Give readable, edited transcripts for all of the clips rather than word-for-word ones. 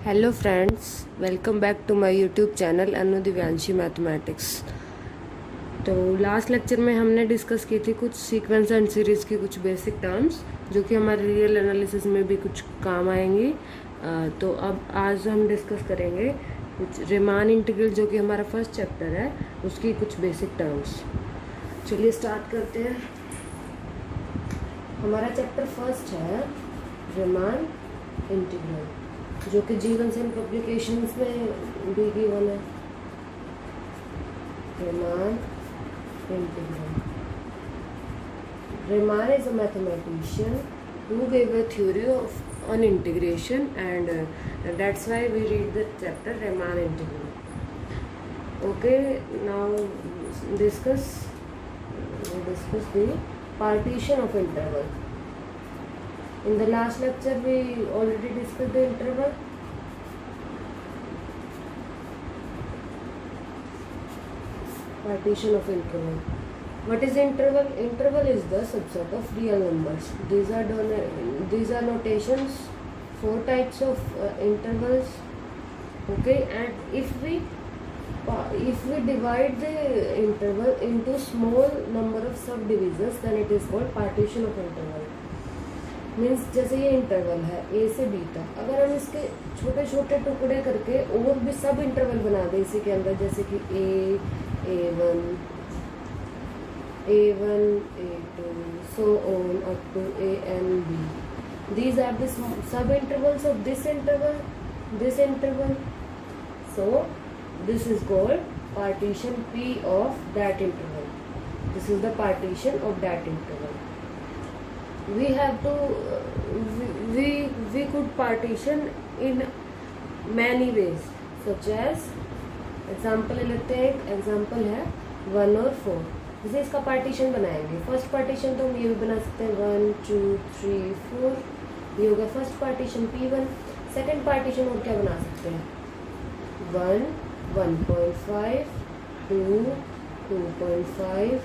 Hello friends, welcome back to my YouTube channel Anu Divyanshi mathematics. तो last lecture में हमने discuss की थी कुछ सीक्वेंस एंड सीरीज़ की कुछ बेसिक टर्म्स जो कि हमारे रियल एनालिसिस में भी कुछ काम आएंगी। तो अब आज हम डिस्कस करेंगे कुछ रीमान इंटीग्रल जो कि हमारा फर्स्ट चैप्टर है, उसकी कुछ बेसिक टर्म्स। चलिए स्टार्ट करते हैं। हमारा चैप्टर फर्स्ट है रीमान इंटीग्रल, जो कि जीवन सेन पब्लिकेशंस में भी गिवन है। Riemann integral. Riemann is a mathematician who gave a theory on integration, and that's why we read the chapter Riemann integral. Okay, now discuss the partition of interval. In the last lecture we already discussed the interval. Partition of interval. What is interval? Interval is the subset of real numbers. These are notations, 4 types of intervals. Okay, and if we divide the interval into small number of subdivisions, then it is called partition of interval. Means जैसे ये interval है ए से B तक, अगर हम इसके छोटे छोटे टुकड़े करके और भी सब इंटरवल बना दें इसी के अंदर, जैसे कि A1, A2, so on up to A and B. These are the sub intervals of this interval. So this is called partition P of that interval. This is the partition of that interval. We have to we could partition in many ways, such as example लेते हैं। एक example है 1 और 4। जैसे इसका partition बनाएंगे, first partition तो हम ये भी बना सकते हैं 1 2 3 4, ये होगा first partition P1। Second partition और क्या बना सकते हैं 1 1.5 2 2.5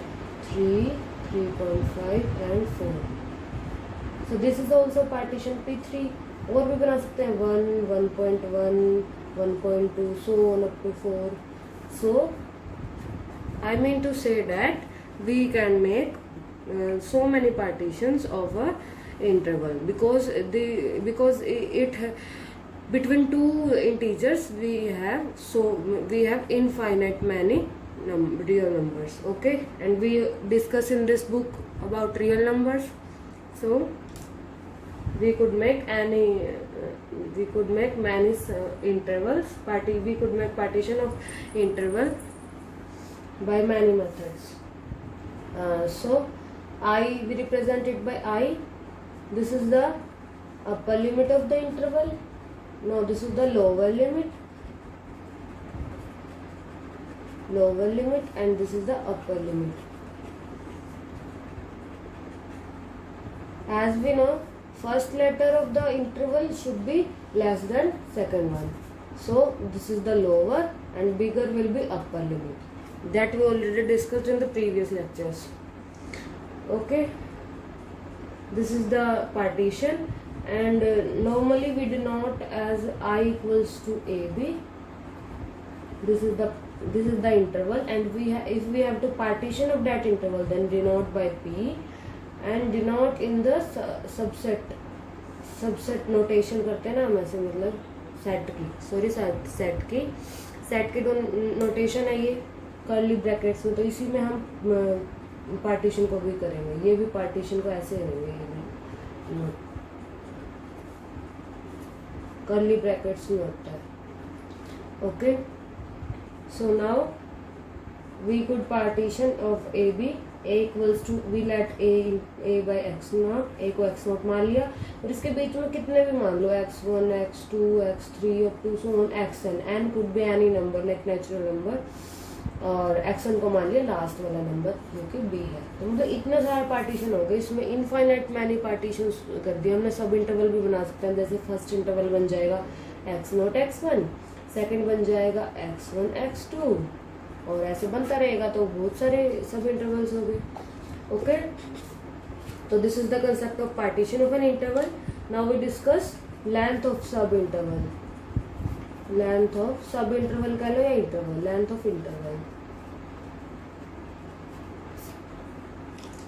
3 3.5 and 4। So this is also partition P3। और भी बना सकते हैं 1 1.1 1.2 so on up to 4। So I mean to say that we can make so many partitions of a interval because it between two integers we have infinite many real numbers. Okay, and we discuss in this book about real numbers. So we could make many intervals. We could make partition of interval by many methods. So I we represent it by I. This is the upper limit of the interval. No, this is the lower limit, and this is the upper limit. As we know, first letter of the interval should be less than second one. So this is the lower and bigger will be upper limit. That we already discussed in the previous lectures. Okay, this is the partition, and normally we denote as I equals to AB. This is the interval, and if we have to partition of that interval, then denote by P and denote in the subset notation करते हैं ना हम ऐसे, मतलब set की दो notation है ये कर्ली ब्रैकेट्स में, तो इसी में हम पार्टीशन को भी करेंगे। ये भी पार्टीशन को ऐसे करेंगे, ये भी कर्ली ब्रैकेट्स में होता है। Okay, so now we could partition of AB A equals to, we let A by x naught, A को x naught मान लिया, और इसके बीच में कितने भी मान लो x1 x2 x3 up to so on xn। n could be any number like natural number, और xn को मान लिया लास्ट वाला नंबर जो कि b है। तो मतलब इतने सारे पार्टीशन हो गए, इसमें इनफाइनाइट मैनी पार्टीशन कर दिए हमने। सब इंटरवल भी बना सकते हैं, जैसे फर्स्ट इंटरवल बन जाएगा x naught x1, सेकेंड बन जाएगा x1 x2, और ऐसे बनता रहेगा, तो बहुत सारे सब इंटरवल्स हो गए। ओके, तो this is the concept of partition of an interval. Now we discuss length of sub interval. Length of sub interval कह लो या interval, length of interval.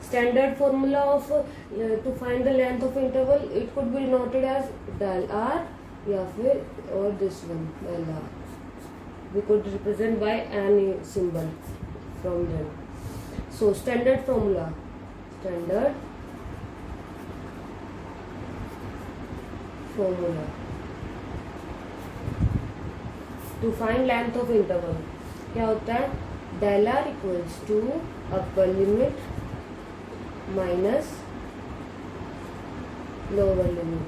Standard formula of to find the length of interval, it could be denoted as del R या फिर और this one del R, we could represent by any symbol from them. So standard formula to find length of interval क्या होता है, del r equals to upper limit minus lower limit।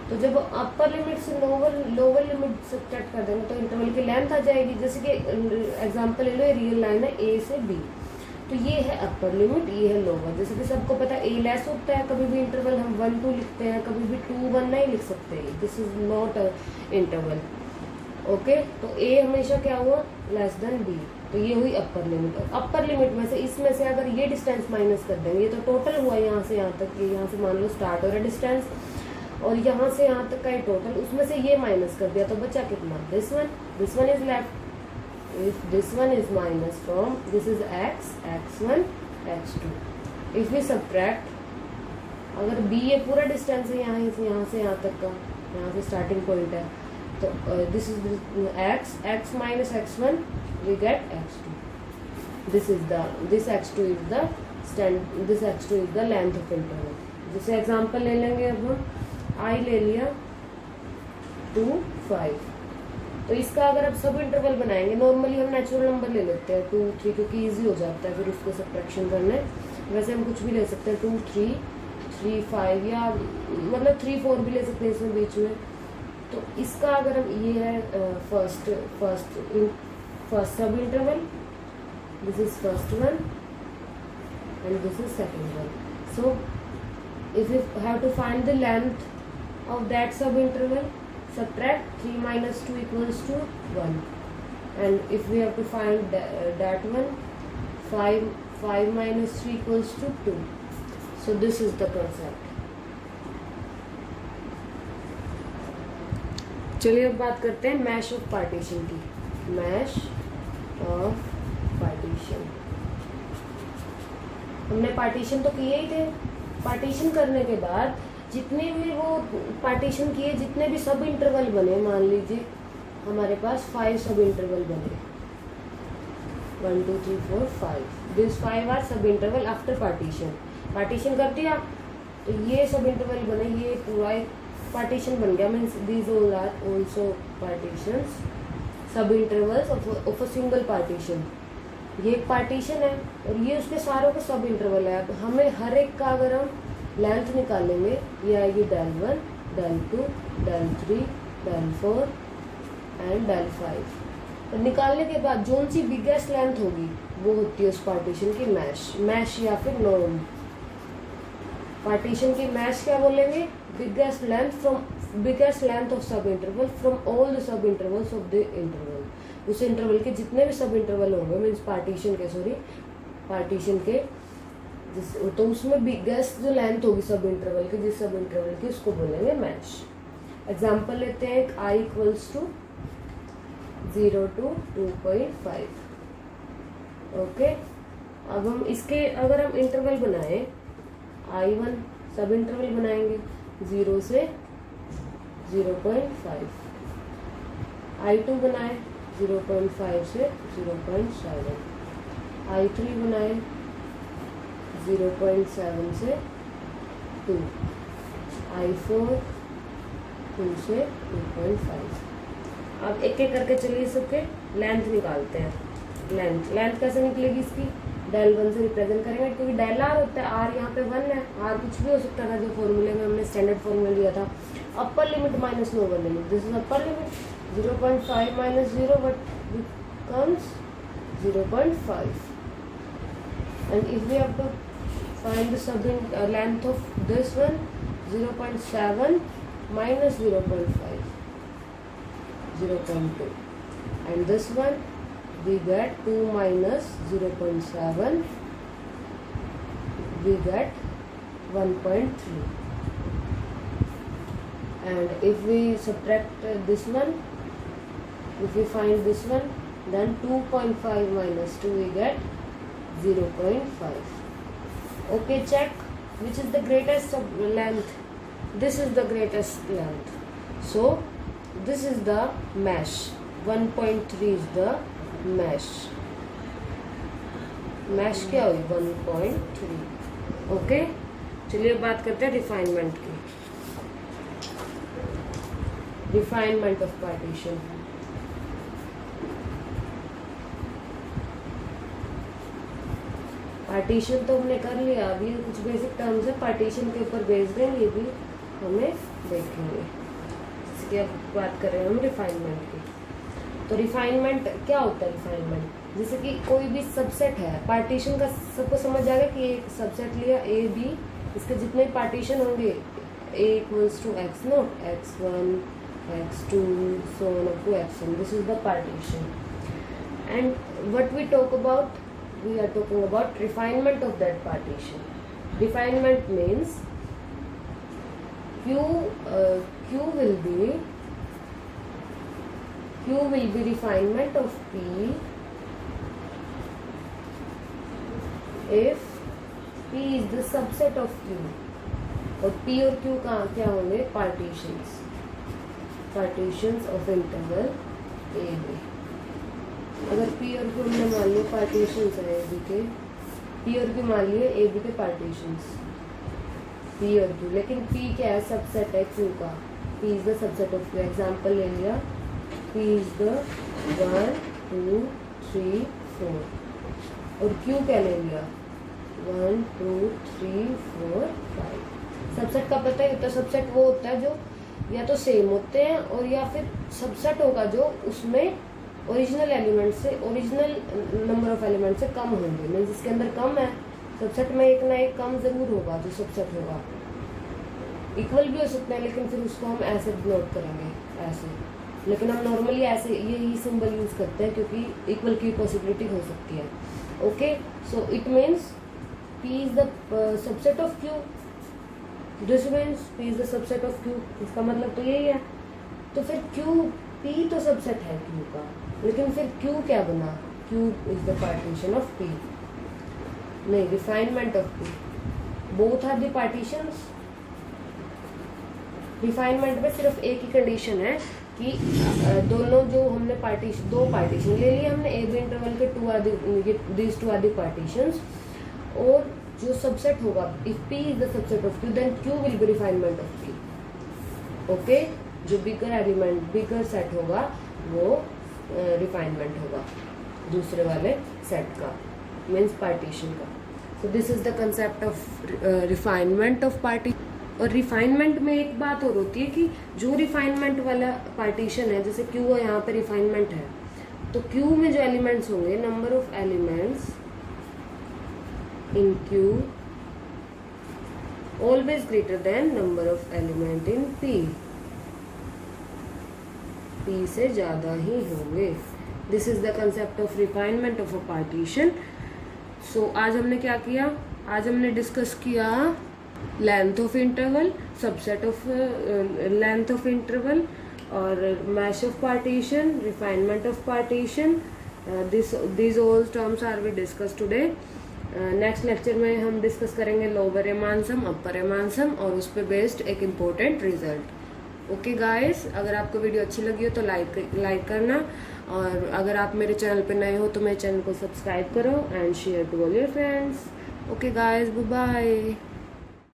तो जब upper limit से lower limit subtract कर देंगे तो interval की लेंथ आ जाएगी। जैसे कि एग्जांपल ले लो, रियल लाइन है ए से बी, तो ये है अपर लिमिट, ये है लोअर। जैसे कि सबको पता है ए लेस होता है, कभी भी इंटरवल हम 1 2 लिखते हैं, कभी भी 2 1 नहीं लिख सकते, this is not a interval. Okay, तो ए हमेशा क्या हुआ, लेस देन बी, तो ये हुई अपर लिमिट। और अपर लिमिट में से इसमें से अगर ये डिस्टेंस माइनस कर देंगे, ये तो टोटल हुआ यहाँ से यहाँ तक, यहाँ से मान लो स्टार्ट हो रहा है डिस्टेंस और यहाँ से यहाँ तक का ही टोटल, उसमें से ये माइनस कर दिया तो बचा कितना, this one is left. If this one is minus from this is x1 x2, if we subtract, अगर b ये पूरा डिस्टेंस है यहाँ से यहाँ तक का, यहाँ से स्टार्टिंग पॉइंट है, तो this is x minus x1 we get x2, this x2 is the length of interval। जैसे एग्जांपल ले लेंगे, अब हम i ले लिया 2 5, तो इसका अगर आप सब इंटरवल बनाएंगे, नॉर्मली हम नेचुरल नंबर ले लेते हैं 2 3 क्योंकि इजी हो जाता है फिर उसको सब्ट्रैक्शन करने, वैसे हम कुछ भी ले सकते हैं 2 3 3 5 या मतलब 3 4 भी ले सकते हैं इसमें बीच में। तो इसका अगर हम ये है फर्स्ट सब interval, this is first one and this is second one. So if you have to find the length of that sub interval, subtract 3 minus 2 equals to 1, and if we have to find that one, 5 minus 3 equals to 2। so this is the concept। चलिए अब बात करते हैं mash of partition की। Mash of partition, हमने partition तो किए ही थे। पार्टीशन करने के बाद जितने भी वो पार्टीशन किए, जितने भी सब इंटरवल बने, मान लीजिए हमारे पास 5 सब इंटरवल बने, 1 2 3 4 5, this 5 are sub interval after partition कर दिया, तो ये सब इंटरवल बने, ये पूरा एक पार्टीशन बन गया, means these all are also partitions, सब intervals of a single partition. ये एक पार्टीशन है और ये उसके सारों के सब इंटरवल है। अब हमें हर एक का अगर हम लेंथ निकालेंगे, ये आएगी del 1 del 2 del 3 del 4 and del 5। और निकालने के बाद जोन सी बिगेस्ट लेंथ होगी वो होती है उस पार्टीशन की मैश या फिर नॉर्म। पार्टीशन की मैश क्या बोलेंगे, biggest length of sub interval from all the sub intervals of the interval. उस इंटरवल के जितने भी सब इंटरवल होंगे, मीन्स पार्टीशन के तो उसमें बिगेस्ट जो लेंथ होगी सब इंटरवल की, जिस सब इंटरवल की, उसको बोलेंगे मैश। एग्जांपल लेते हैं, i equals to 0 to 2.5। Okay, अब हम इसके अगर हम इंटरवल बनाएं, i1 सब इंटरवल बनाएंगे 0 से 0.5, i2 बनाए 0.5 से 0.7, i3 बनाए 0.7 से 2, i4 2 से 2.5। अब एक एक करके चलिए सबके लेंथ निकालते हैं। लेंथ कैसे निकलेगी इसकी, del 1 से रिप्रेजेंट करेंगे क्योंकि del r होता है, r यहाँ पे 1 है, r कुछ भी हो सकता था जो फॉर्मूले में हमने स्टैंडर्ड फॉर्मूला लिया था। Upper limit minus lower limit, this is upper limit, 0.5 minus 0 what becomes 0.5, and if we have to find the sub length of this one, 0.7 minus 0.5, 0.2, and this one we get 2 minus 0.7, we get 1.3, and if we subtract this one If we find this one, then 2.5 minus 2 we get 0.5. Okay, check which is the greatest length. This is the greatest length. So this is the mesh. 1.3 is the mesh. Mesh क्या हुई 1.3. Okay, चलिए बात करते हैं refinement की. Refinement of partition. Partition तो हमने कर लिया. अभी कुछ बेसिक टर्म्स है पार्टीशन के ऊपर बेस्ड है, ये भी हमें देखेंगे. इसकी अब बात कर रहे हैं हम रिफाइनमेंट की. तो रिफाइनमेंट क्या होता है? रिफाइनमेंट जैसे कि कोई भी सबसेट है. पार्टीशन का सबको समझ आएगा कि एक सबसेट लिया ए बी, इसके जितने पार्टीशन होंगे A equals to X naught, x1 x2 so on up to xn. This is the partition. And what we talk about, we are talking about refinement of that partition. Refinement means q will be refinement of p if p is the subset of q. और p और q का क्या होंगे? partitions. Partitions of interval a b. अगर p और q हमने मान लिया partitions है a b के, p और q मान लिए a b के partitions, p और q. लेकिन p क्या है? सबसेट है q का. p is the subset of q. Example ले लिया, p is the 1 2 3 4 और q क्या ले लिया? 1 2 3 4 5. सबसेट का पता ही होता है. सबसेट वो होता है जो या तो सेम होते हैं और या फिर सबसेट होगा जो उसमें ओरिजिनल एलिमेंट से, ओरिजिनल नंबर ऑफ एलिमेंट से कम होंगे. मीन्स जिसके अंदर कम है सबसेट में एक ना एक कम जरूर होगा. जो सबसेट होगा इक्वल भी हो सकते हैं, लेकिन फिर उसको हम ऐसे डिनोट करेंगे ऐसे. लेकिन हम नॉर्मली ऐसे यही सिंबल यूज करते हैं क्योंकि इक्वल की पॉसिबिलिटी हो सकती है. Okay, so it means p is the subset of q. This means p is the subset of q. इसका मतलब तो यही है. तो फिर p तो सबसेट है q का, लेकिन फिर q क्या बना? q is the partition of p. नहीं, refinement of p. Both are the partitions. Refinement में सिर्फ एक ही कंडीशन है कि दोनों जो हमने दो पार्टीशन ले लिए हमने ए बी इंटरवल के, these two are the partitions. और जो सबसेट होगा, if p is the subset of q then q will be refinement of p. Okay, जो बिगर एलिमेंट, बिगर सेट होगा वो रिफाइनमेंट होगा दूसरे वाले सेट का, मीन्स पार्टीशन का. So this is the concept of refinement of party. और refinement में एक बात और होती है कि जो रिफाइनमेंट वाला पार्टीशन है, जैसे Q है यहाँ पे रिफाइनमेंट है, तो Q में जो एलिमेंट्स होंगे, number of elements in Q always greater than number of element in P. P से ज्यादा ही होंगे. This is the concept of refinement of a partition. So आज हमने क्या किया? आज हमने डिस्कस किया length of interval, subset of length of interval, और mesh of partition, refinement of partition. This all terms are we discuss today. Next lecture में हम डिस्कस करेंगे लोअर एमान सम, अपर एमान सम, और उस पर बेस्ड एक इम्पोर्टेंट रिजल्ट. ओके गाइस, अगर आपको वीडियो अच्छी लगी हो तो लाइक करना, और अगर आप मेरे चैनल पे नए हो तो मेरे चैनल को सब्सक्राइब करो and share to all your friends. Okay guys, bye bye.